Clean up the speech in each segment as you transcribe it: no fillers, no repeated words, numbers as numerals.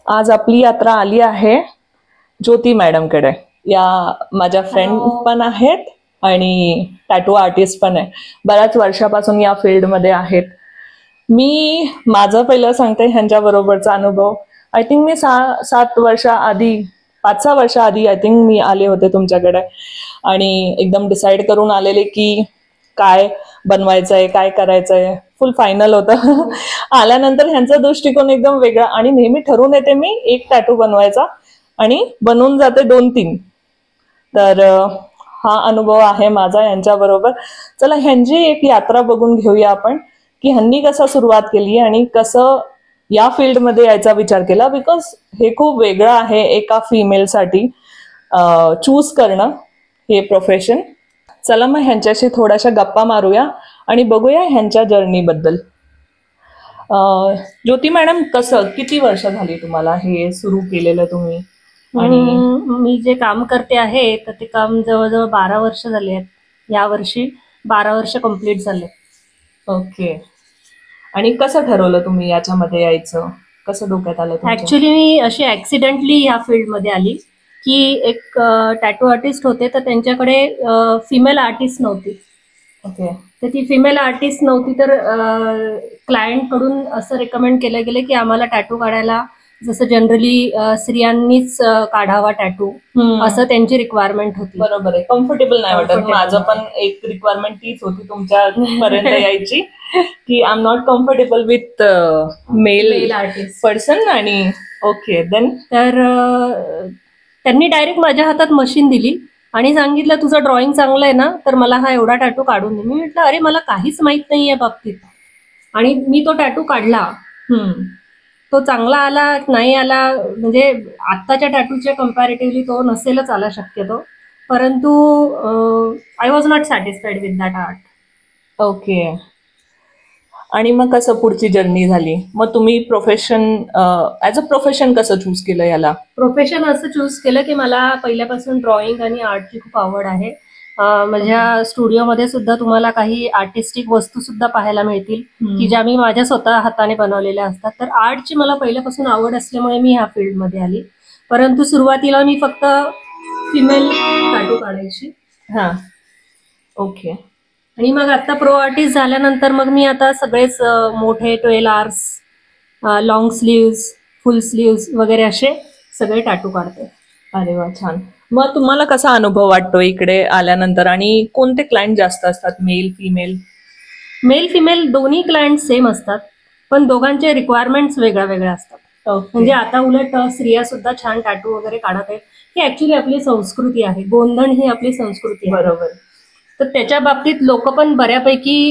आज आपली यात्रा आली आहे ज्योती मॅडमकडे. या माझ्या फ्रेंड पण आहेत आणि टॅटू आर्टिस्ट पण आहे. बऱ्याच वर्षापासून या फील्डमध्ये आहेत. मी माझं पहिलं सांगते ह्यांच्या बरोबरचा अनुभव. आय थिंक मी 5-6 वर्ष आधी आय थिंक मी आले होते तुमच्याकडे आणि एकदम डिसाईड करून आलेले की काय बनवायचंय, काय करायचंय. फुल फायनल होतं. आल्यानंतर ह्यांचा दृष्टिकोन एकदम वेगळा आणि नेहमी ठरवून येते मी एक टॅटू बनवायचा आणि बनवून जाते 2-3. तर हा अनुभव आहे माझा यांच्या बरोबर. चला ह्यांची एक यात्रा बघून घेऊया आपण की ह्यांनी कसं सुरुवात केली आणि कसं या फील्डमध्ये यायचा विचार केला. बिकॉज हे खूप वेगळं आहे एका फिमेलसाठी चूज करणं हे प्रोफेशन. चला मग ह्यांच्याशी थोड्याशा गप्पा मारूया आणि बघूया ह्यांच्या जर्नीबद्दल. ज्योती मॅडम, किती वर्ष झाली तुम्हाला हे सुरू केलेलं तुम्ही? आणि मी जे काम करते आहे तर ते काम जवळजवळ 12 वर्ष झाले आहेत. या वर्षी 12 वर्ष कंप्लीट झाले. ओके. आणि कसं ठरवलं तुम्ही याच्यामध्ये यायचं? कसं डोक्यात आलं? ऍक्च्युली मी अशी ऍक्सिडेंटली ह्या फील्डमध्ये आली की एक टॅटू आर्टिस्ट होते तर त्यांच्याकडे फिमेल आर्टिस्ट नव्हती. ओके. तर ती फिमेल आर्टिस्ट नव्हती तर क्लायंट कडून असं रेकमेंड केलं गेलं की आम्हाला टॅटू काढायला जसं जनरली स्त्रियांनीच काढावा टॅटू असं त्यांची रिक्वायरमेंट होती. बरोबर आहे. कम्फर्टेबल नाही वाटत. माझं पण एक रिक्वायरमेंट तीच होती तुमच्यापर्यंत यायची की I am not comfortable with male artist person. आणि ओके देन तर त्यांनी डायरेक्ट माझ्या हातात मशीन दिली आणि सांगितलं तुझं ड्रॉइंग चांगलं आहे ना तर मला हा एवढा टॅटू काढून दे. मी म्हटलं अरे मला काहीच माहित नाही या बाबतीत. आणि मी तो टॅटू काढला. तो चांगला आला नाही आला म्हणजे आत्ताच्या टॅटूच्या कम्पॅरेटिव्हली तो नसेलच आला शक्यतो. परंतु I was not satisfied with that art. Okay. आणि मग कसं पुढची जर्नी झाली? मग तुम्ही प्रोफेशन ॲज अ प्रोफेशन कसं चूज केलं याला? प्रोफेशन असं चूज केलं की मला पहिल्यापासून ड्रॉइंग आणि आर्टची खूप आवड आहे. माझ्या स्टुडिओमध्ये सुद्धा तुम्हाला काही आर्टिस्टिक वस्तू सुद्धा पाहायला मिळतील की ज्या मी माझ्या स्वतः हाताने बनवलेल्या असतात. तर आर्टची मला पहिल्यापासून आवड असल्यामुळे मी ह्या फील्डमध्ये आली. परंतु सुरुवातीला मी फक्त फिमेल टॅटू काढायची. हां. ओके. आणि मग आता प्रो आर्टिस्ट झाल्यानंतर मग मी आता सगळेच मोठे 12 आवर्स, लॉंग स्लीव्स, फुल स्लीव्स वगैरे असे सगळे टॅटू काढते. अरे वा, छान. मग तुम्हाला कसा अनुभव वाटतो इकडे आल्यानंतर? आणि कोणते क्लायंट जास्त असतात, मेल फिमेल? मेल फिमेल दोन्ही क्लायंट सेम असतात पण दोघांचे रिक्वायरमेंट्स वेगळ्या वेगळ्या असतात. म्हणजे आता उलट स्त्रिया सुद्धा छान टॅटू वगैरे काढत आहेत. ही ऍक्च्युली आपली संस्कृती आहे. गोंधण ही आपली संस्कृती आहे. बरोबर. तर त्याच्या बाबतीत लोक पण बऱ्यापैकी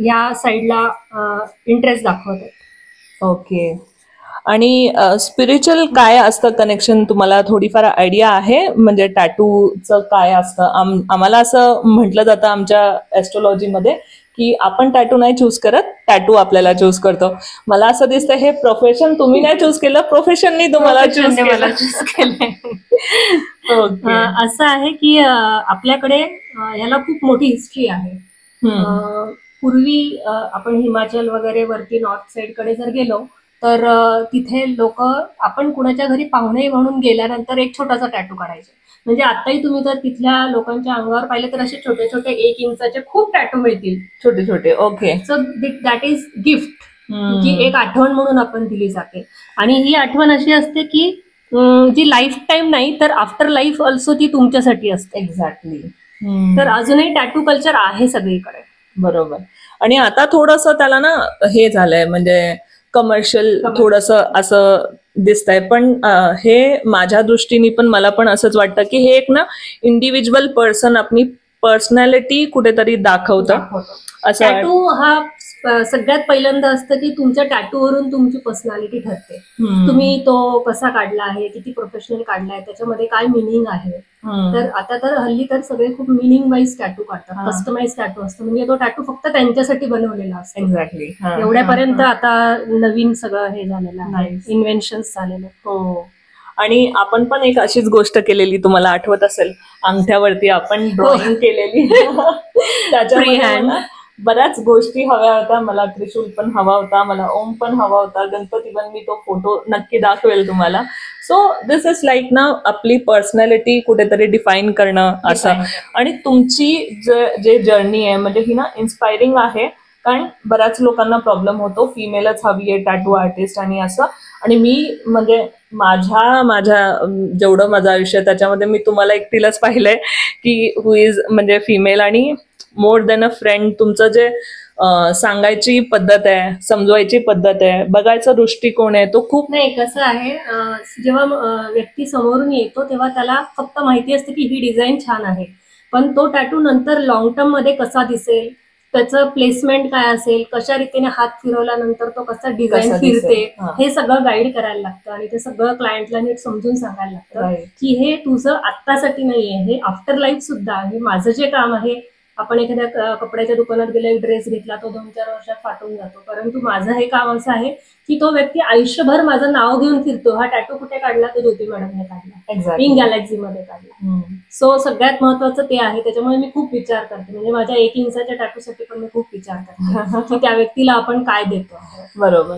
या साईडला इंटरेस्ट दाखवत आहेत. ओके. आणि स्पिरिच्युअल काय असतं कनेक्शन तुम्हाला थोडीफार आयडिया आहे? म्हणजे टॅटूचं काय असतं? आम्हाला असं म्हटलं जातं आमच्या ॲस्ट्रोलॉजीमध्ये की आपण टॅटू नाही चूज करत, टॅटू आपल्याला चूज करतो. मला असं दिसतं हे प्रोफेशन तुम्ही नाही चूज केलं, प्रोफेशननी तुम्हाला चूज केलं. असं आहे की आपल्याकडे याला खूप मोठी हिस्ट्री आहे. पूर्वी आपण हिमाचल वगैरे वरती नॉर्थ साईड कडे जर गेलो तर तिथे लोक आपण कुणाच्या घरी पाहुणे म्हणून गेल्यानंतर एक छोटासा टॅटू काढायचे. म्हणजे आताही तुम्ही जर तिथल्या लोकांच्या अंगावर पाहिले तर असे छोटे छोटे 1 इंचाचे खूप टॅटू मिळतील, छोटे छोटे. Okay. So that is gift, जी एक आठवण म्हणून आपण दिली जाते. आणि ही आठवण अशी असते की जी लाईफ टाईम नाही तर आफ्टर लाईफ ऑल्सो ती तुमच्यासाठी असते. एक्झॅक्टली. तर अजूनही टॅटू कल्चर आहे सगळीकडे. बरोबर. आणि आता थोडंसं त्याला ना हे झालंय म्हणजे कमर्शियल थोडंसं असं दिसतंय. पण हे माझ्या दृष्टीने पण मला पण असंच वाटतं की हे एक ना इंडिव्हिज्युअल पर्सन आपली पर्सनॅलिटी कुठेतरी दाखवतं. असं टॅटू हा सगळ्यात पहिल्यांदा असतं की तुमच्या टॅटूवरून तुमची पर्सनॅलिटी ठरते. तुम्ही तो कसा काढला आहे, किती प्रोफेशनल काढलाय, त्याच्यामध्ये काय मिनिंग आहे. तर आता तर हल्ली तर सगळे खूप मिनिंग वाईज टॅटू काढतात. कस्टमाइज टॅटू असतो म्हणजे तो टॅटू फक्त त्यांच्यासाठी बनवलेला असतो. एक्झॅक्टली. एवढ्यापर्यंत आता नवीन सगळं हे झालेलं आहे, इन्व्हेन्शन्स झालेलं. हो. आणि आपण पण एक अशीच गोष्ट केलेली, तुम्हाला आठवत असेल, अंगठ्यावरती आपण ड्रॉइंग केलेली. त्याच्यामध्ये बऱ्याच गोष्टी हव्या होत्या. मला त्रिशूल पण हवा होता, मला ओम पण हवा होता, गणपती पण. मी तो फोटो नक्की दाखवेल तुम्हाला. सो दिस इज लाईक ना आपली पर्सनॅलिटी कुठेतरी डिफाईन करणं असं. आणि तुमची जे जर्नी आहे म्हणजे ही ना इन्स्पायरिंग आहे. कारण बऱ्याच लोकांना प्रॉब्लेम होतो, फिमेलच हवी आहे टॅटू आर्टिस्ट आणि असं. आणि मी म्हणजे माझ्या जेवढं माझं आयुष्य त्याच्यामध्ये मी तुम्हाला एकटीलाच पाहिलंय की हु इज म्हणजे फिमेल आणि मोर दॅन अ फ्रेंड. तुमचं जे सांगायची पद्धत आहे, समजवायची पद्धत आहे, बघायचा दृष्टिकोन आहे तो खूप. नाही, कसं आहे, जेव्हा व्यक्ती समोरून येतो तेव्हा त्याला फक्त माहिती असते की ही डिझाईन छान आहे, पण तो टॅटू नंतर लॉंग टर्म मध्ये कसा दिसेल, त्याचं प्लेसमेंट काय असेल, कशा रीतीने हात फिरवल्यानंतर तो कसा डिझाईन फिरते, हे सगळं गाईड करायला लागतं. आणि ते सगळं क्लायंटला नीट समजून सांगायला लागतं की हे तुझं आत्तासाठी नाहीये, हे आफ्टर लाईफ सुद्धा आहे. माझं जे काम आहे, आपण एखाद्या कपड्याच्या दुकानात गेला, एक ड्रेस घेतला, तो 2-4 वर्षात फाटून जातो, परंतु माझं हे काम असं आहे की तो व्यक्ती आयुष्यभर माझं नाव घेऊन फिरतो. हा टॅटू कुठे काढला, तो ज्योती मॅडमने काढला, इन गॅलेक्सी मध्ये काढला. सो सगळ्यात महत्वाचं ते आहे. त्याच्यामुळे मी खूप विचार करते, म्हणजे माझ्या 1 इंचाच्या टॅटूसाठी पण मी खूप विचार करते की त्या व्यक्तीला आपण काय देतो. बरोबर.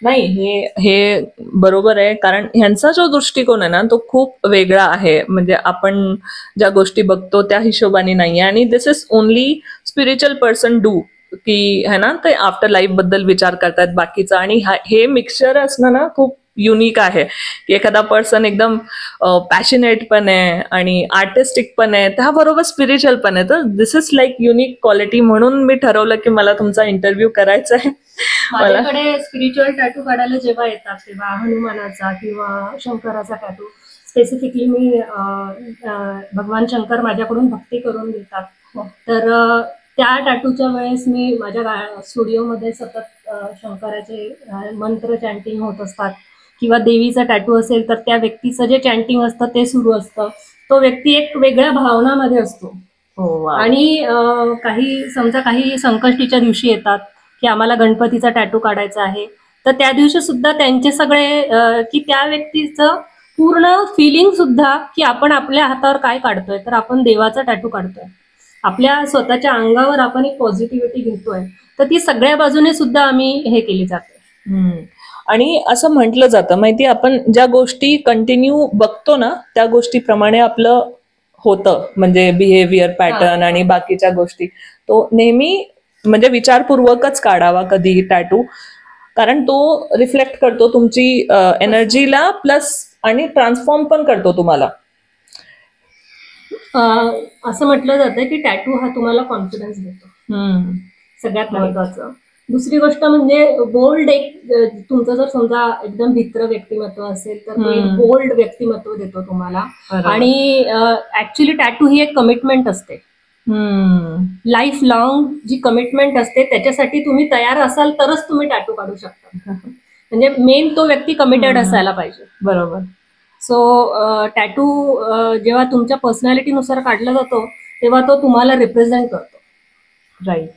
नाही, हे बरोबर आहे. कारण ह्यांचा जो दृष्टिकोन आहे ना तो खूप वेगळा आहे. म्हणजे आपण ज्या गोष्टी बघतो त्या हिशोबाने नाही. आणि this is only spiritual person डू की है ना, ते आफ्टर लाईफ बद्दल विचार करतात बाकीचा. आणि हे मिक्सचर असणं ना खूप युनिक आहे की एखादा पर्सन एकदम पॅशनेट पण आहे आणि आर्टिस्टिक पण आहे, त्याबरोबर स्पिरिच्युअल पण आहे. तर दिस इज लाईक युनिक क्वालिटी. म्हणून मी ठरवलं की मला तुमचा इंटरव्ह्यू करायचा आहे. माझ्याकडे स्पिरिच्युअल टॅटू काढायला जेव्हा येतात तेव्हा हनुमानाचा किंवा शंकराचा टॅटू स्पेसिफिकली मी भगवान शंकर माझ्याकडून भक्ती करून घेतात. तर त्या टॅटूच्या वेळेस मी माझ्या स्टुडिओमध्ये सतत शंकराचे मंत्र चॅन्टिंग होत असतात. किंवा देवीचा टॅटू असेल तर त्या व्यक्तीचं जे चॅन्टिंग असतं ते सुरू असतं. तो व्यक्ती एक वेगळ्या भावनामध्ये असतो. आणि काही संकष्टीच्या दिवशी येतात की आम्हाला गणपतीचा टॅटू काढायचा आहे, तर त्या दिवशी सुद्धा त्यांचे सगळे की त्या व्यक्तीचं पूर्ण फिलिंग सुद्धा की आपण आपल्या हातावर काय काढतोय, तर आपण देवाचा टॅटू काढतोय, आपल्या स्वतःच्या अंगावर आपण एक पॉझिटिव्हिटी घेतोय. तर ती सगळ्या बाजूने सुद्धा आम्ही हे केली जाते. आणि असं म्हटलं जातं माहिती, आपण ज्या गोष्टी कंटिन्यू बघतो ना त्या गोष्टीप्रमाणे आपलं होतं. म्हणजे बिहेवियर पॅटर्न आणि बाकीच्या गोष्टी तो नेहमी म्हणजे विचारपूर्वकच काढावा कधी टॅटू. कारण तो रिफ्लेक्ट करतो तुमची एनर्जीला प्लस आणि ट्रान्सफॉर्म पण करतो तुम्हाला. असं म्हटलं जातं की टॅटू हा तुम्हाला कॉन्फिडन्स देतो, सगळ्यात महत्वाचं. दुसरी गोष्ट म्हणजे बोल्ड, एक तुमचं जर समजा एकदम भित्र व्यक्तिमत्व असेल तर तो एक बोल्ड व्यक्तिमत्व देतो तुम्हाला. आणि ऍक्च्युली टॅटू ही एक कमिटमेंट असते, लाईफ लॉंग जी कमिटमेंट असते, त्याच्यासाठी तुम्ही तयार असाल तरच तुम्ही टॅटू काढू शकता. म्हणजे मेन तो व्यक्ती कमिटेड असायला पाहिजे. बरोबर. सो टॅटू जेव्हा तुमच्या पर्सनॅलिटीनुसार काढला जातो तेव्हा तो तुम्हाला रिप्रेझेंट करतो. राईट,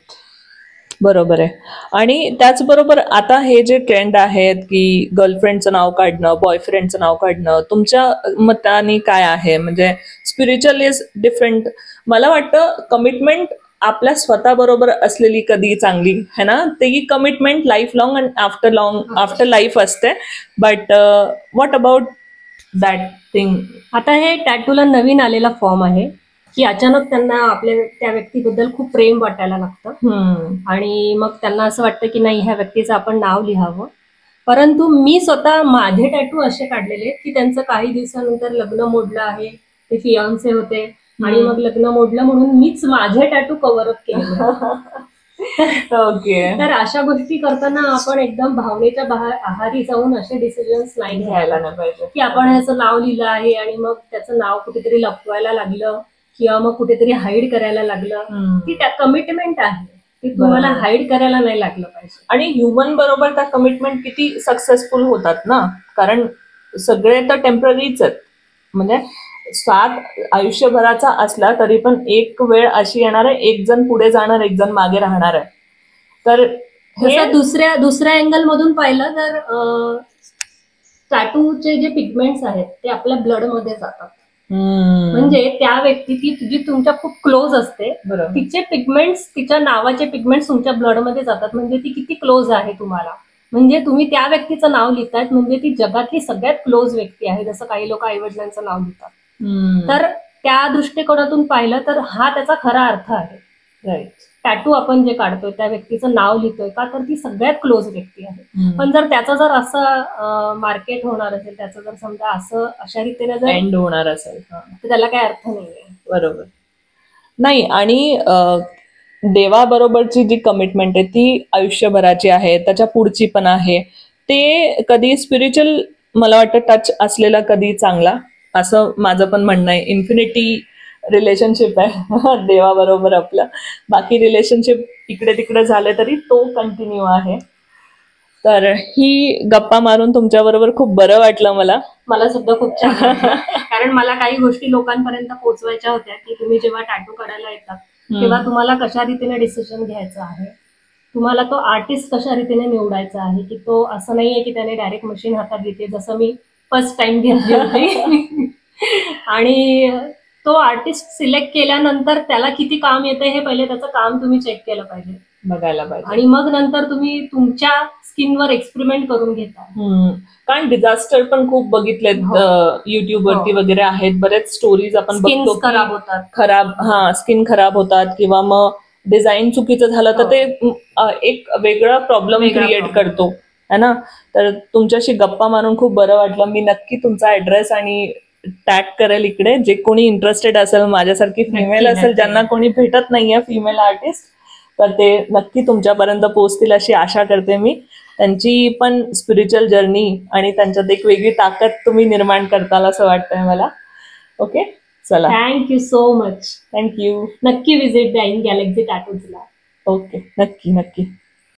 बरोबर आहे. आणि त्याचबरोबर आता हे जे ट्रेंड आहेत की गर्लफ्रेंडचं नाव काढणं, बॉयफ्रेंडचं नाव काढणं, तुमच्या मताने काय आहे? म्हणजे स्पिरिच्युअल इज डिफरंट. मला वाटतं कमिटमेंट आपल्या स्वतःबरोबर असलेली कधी चांगली है ना, ती कमिटमेंट लाईफ लॉंग आणि आफ्टर लाईफ असते. But what about that thing? आता हे टॅटूला नवीन आलेला फॉर्म आहे की अचानक त्यांना आपल्या त्या व्यक्तीबद्दल खूप प्रेम वाटायला लागतं आणि मग त्यांना असं वाटतं की नाही, ह्या व्यक्तीचं आपण नाव लिहावं. परंतु मी स्वतः माझे टॅटू असे काढलेले की त्यांचं काही दिवसानंतर लग्न मोडलं आहे, ते फियांसे होते आणि मग लग्न मोडलं म्हणून मीच माझे टॅटू कव्हर अप केले. तर अशा गोष्टी करताना आपण एकदम भावनेच्या आहारी जाऊन असे डिसिजन्स नाही घ्यायला पाहिजे की आपण याचं नाव लिहिलं आहे आणि मग त्याचं नाव कुठेतरी लपवायला लागलं किंवा मग कुठेतरी हाईड करायला लागलं. ती त्या कमिटमेंट आहे, ती तुम्हाला हाईड करायला नाही लागलं पाहिजे. आणि ह्युमन बरोबर त्या कमिटमेंट किती सक्सेसफुल होतात ना, कारण सगळे तर टेम्पररीच आहेत. म्हणजे साथ आयुष्यभराचा असला तरी पण एक वेळ अशी येणार आहे, एक जण पुढे जाणार, एक जण मागे राहणार आहे. तर हे दुसऱ्या अँगल मधून पाहिलं तर टॅटूचे जे पिगमेंट्स आहेत ते आपल्या ब्लड मध्ये जातात. म्हणजे त्या व्यक्ती ती तुझी तुमच्या खूप क्लोज असते, बरोबर. तिचे पिगमेंट्स, तिच्या नावाचे पिगमेंट्स तुमच्या ब्लडमध्ये जातात, म्हणजे ती किती क्लोज आहे तुम्हाला. म्हणजे तुम्ही त्या व्यक्तीचं नाव लिहितायत म्हणजे ती जगातली सगळ्यात क्लोज व्यक्ती आहे, जसं काही लोक आई वडिलांचं नाव लिहितात. तर त्या दृष्टिकोनातून पाहिलं तर हा त्याचा खरा अर्थ आहे. राईट. टॅटू आपण जे काढतोय त्या व्यक्तीचं नाव लिहितोय का, तर ती सगळ्यात क्लोज व्यक्ती आहे. पण जर त्याचं जर असं मार्केट होणार असेल, त्याचं जर समजा असं अशा रीतीने जर एंड होणार असेल तर त्याला काही अर्थ नाहीये. बरोबर. नाही, आणि देवाबरोबरची जी कमिटमेंट आहे ती आयुष्यभराची आहे, त्याच्या पुढची पण आहे. ते कधी स्पिरिच्युअल मला वाटतं टच असलेला कधी चांगला, असं माझं पण म्हणणं आहे. इन्फिनिटी रिलेशनशिप आहे देवाबरोबर आपलं. बाकी रिलेशनशिप इकडे तिकडे झाले तरी तो कंटिन्यू आहे. तर ही गप्पा मारून तुमच्याबरोबर खूप बरं वाटलं मला सुद्धा खूप छान वाटलं. कारण मला काही गोष्टी लोकांपर्यंत पोहोचवायच्या होत्या की तुम्ही जेव्हा टॅटू काढायला येतात तेव्हा तुम्हाला कशा रीतीने डिसिजन घ्यायचा आहे, तुम्हाला तो आर्टिस्ट कशा रीतीने निवडायचा आहे, की तो असं नाहीये की त्याने डायरेक्ट मशीन हातात घेते जसं मी फर्स्ट टाइम घेतली होती. आणि तो आर्टिस्ट सिलेक्ट केल्यानंतर त्याला किती काम येतं हे पहिले त्याचं काम तुम्ही चेक केलं पाहिजे, बघायला पाहिजे, आणि मग नंतर तुम्ही तुमच्या स्किनवर एक्सपेरिमेंट करून घेता. कारण डिझास्टर पण खूप बघितलेत युट्यूब वरती वगैरे आहेत, बरेच स्टोरीज आपण बघतो खराब होतात, स्किन खराब होतात, किंवा मग डिझाईन चुकीचं झालं तर ते एक वेगळा प्रॉब्लेम क्रिएट करतो है ना. तर तुमच्याशी गप्पा मारून खूप बरं वाटलं. मी नक्की तुमचा ऍड्रेस आणि टॅग करेल इकडे, जे कोणी इंटरेस्टेड असेल, माझ्यासारखी फिमेल असेल ज्यांना कोणी भेटत नाहीये फिमेल आर्टिस्ट, तर ते नक्की तुमच्यापर्यंत पोहोचतील अशी आशा करते मी. त्यांची पण स्पिरिच्युअल जर्नी आणि त्यांच्यात एक वेगळी ताकद तुम्ही निर्माण करताल असं वाटतंय मला. ओके, चला, थँक्यू सो मच. थँक्यू. नक्की विजिट द्या इन गॅलेक्सी टॅटूजला. ओके, नक्की नक्की.